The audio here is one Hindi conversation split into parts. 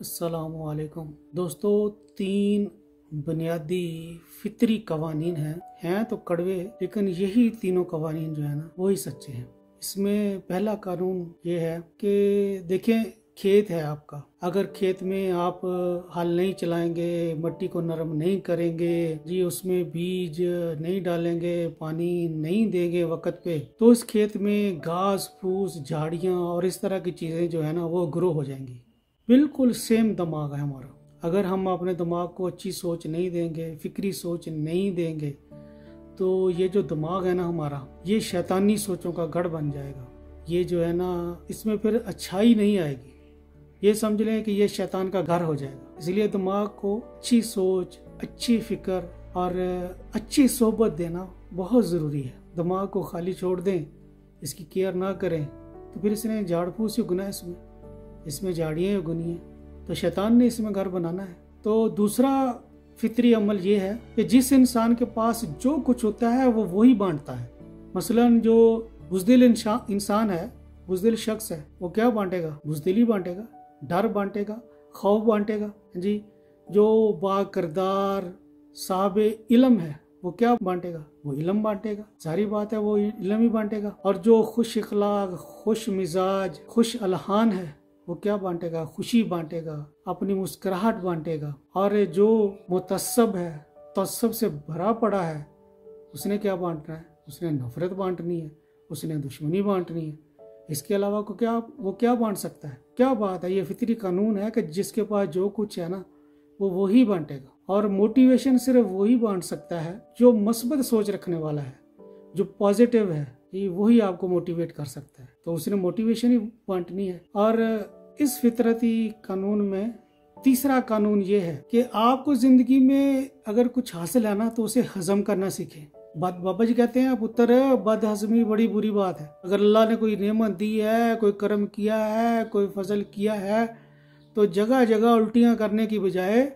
अस्सलामुअलैकुम दोस्तों, 3 बुनियादी फितरी कवानीन हैं तो कड़वे, लेकिन यही तीनों कवानीन जो है ना वही सच्चे हैं। इसमें पहला कानून ये है कि देखें, खेत है आपका, अगर खेत में आप हल नहीं चलाएंगे, मट्टी को नरम नहीं करेंगे जी, उसमें बीज नहीं डालेंगे, पानी नहीं देंगे वक्त पे, तो इस खेत में घास फूस, झाड़ियाँ और इस तरह की चीजें जो है ना वो ग्रो हो जाएंगी। बिल्कुल सेम दिमाग है हमारा। अगर हम अपने दिमाग को अच्छी सोच नहीं देंगे, फिक्री सोच नहीं देंगे, तो ये जो दिमाग है ना हमारा, ये शैतानी सोचों का गढ़ बन जाएगा। ये जो है ना, इसमें फिर अच्छाई नहीं आएगी। ये समझ लें कि ये शैतान का घर हो जाएगा। इसलिए दिमाग को अच्छी सोच, अच्छी फिक्र और अच्छी सोबत देना बहुत ज़रूरी है। दिमाग को खाली छोड़ दें, इसकी केयर ना करें, तो फिर इसने झाड़ फूस ही उगना है, इसमें झाड़ियाँ उगनी है, तो शैतान ने इसमें घर बनाना है। तो दूसरा फितरी अमल ये है कि जिस इंसान के पास जो कुछ होता है वो वही बांटता है। मसलन जो बुज़दिल इंसान है, बुज़दिल शख्स है, वो क्या बांटेगा? बुज़दिली बांटेगा, डर बांटेगा, खौफ बांटेगा जी। जो बाकिरदार साहब इल्म है वो क्या बांटेगा? वो इल्म बांटेगा, सारी बात है, वो इल्म ही बांटेगा। और जो खुश इखलाक, खुश मिजाज, खुश अलहान है, वो क्या बांटेगा? खुशी बांटेगा, अपनी मुस्कुराहट बांटेगा। और जो मुतस्सब है, तस्सब से भरा पड़ा है, उसने क्या बांटना है? उसने नफरत बांटनी है, उसने दुश्मनी बांटनी है। इसके अलावा वो क्या बांट सकता है? क्या बात है। ये फितरी कानून है कि जिसके पास जो कुछ है ना वो वही बांटेगा। और मोटिवेशन सिर्फ वही बांट सकता है जो मस्बत सोच रखने वाला है, जो पॉजिटिव है, ये वही आपको मोटिवेट कर सकता है। तो उसने मोटिवेशन ही बांटनी है। और इस फितरती कानून में तीसरा कानून ये है कि आपको जिंदगी में अगर कुछ हासिल है ना तो उसे हजम करना सीखें। बाबा जी कहते हैं, पुत्र, बदहजमी बड़ी बुरी बात है। अगर अल्लाह ने कोई नेमत दी है, कोई कर्म किया है, कोई फजल किया है, तो जगह जगह उल्टियां करने की बजाय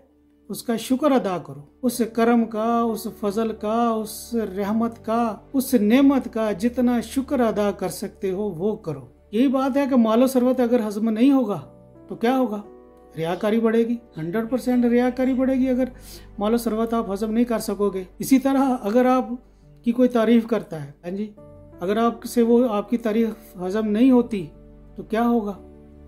उसका शुक्र अदा करो। उस कर्म का, उस फजल का, उस रहमत का, उस नेमत का जितना शुक्र अदा कर सकते हो वो करो। यही बात है कि मालो सरवत अगर हजम नहीं होगा तो क्या होगा? रियाकारी बढ़ेगी, 100% रियाकारी बढ़ेगी अगर मालो सरवत आप हजम नहीं कर सकोगे। इसी तरह अगर आप की कोई तारीफ करता है जी, अगर आपसे वो आपकी तारीफ हजम नहीं होती तो क्या होगा?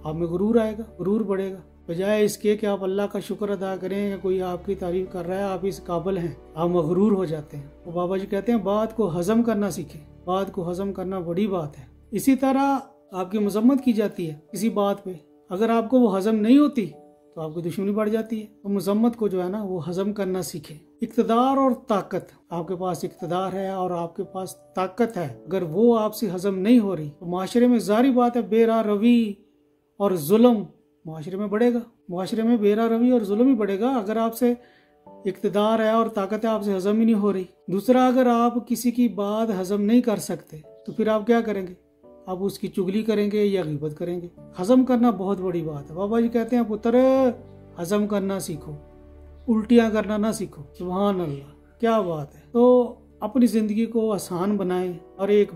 आप में गुरूर आएगा, गुरूर बढ़ेगा। बजाय इसके कि आप अल्लाह का शुक्र अदा करें, कोई आपकी तारीफ कर रहा है, आप इस काबिल हैं, आप मगरूर हो जाते हैं। तो बाबा जी कहते हैं बात को हजम करना सीखें। बात को हजम करना बड़ी बात है। इसी तरह आपकी मजम्मत की जाती है किसी बात पे, अगर आपको वो हजम नहीं होती तो आपकी दुश्मनी बढ़ जाती है। तो मजम्मत को जो है ना वो हजम करना सीखें। इक़्तिदार और ताकत, आपके पास इक़्तिदार है और आपके पास ताकत है, अगर वो आपसे हजम नहीं हो रही तो माशरे में जारी बात है बेरा रवी और जुल्म माशरे में बढ़ेगा। माशरे में बेरा रवी और जुल्म ही बढ़ेगा अगर आपसे इक़्तिदार है और ताकत है, आपसे हजम ही नहीं हो रही। दूसरा, अगर आप किसी की बात हजम नहीं कर सकते तो फिर आप क्या करेंगे? आप उसकी चुगली करेंगे या ग़ीबत करेंगे। हजम करना बहुत बड़ी बात है। बाबा जी कहते हैं, पुत्र, हजम करना सीखो, उल्टियां करना ना सीखो। सुभान अल्लाह, क्या बात है। तो अपनी ज़िंदगी को आसान बनाएं और एक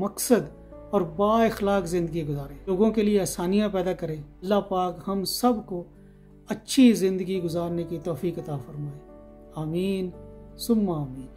मकसद और बाइखलाक ज़िंदगी गुजारें, लोगों के लिए आसानियां पैदा करें। अल्लाह पाक हम सब को अच्छी ज़िंदगी गुजारने की तौफीक अता फरमाए। आमीन सुम्मा आमीन।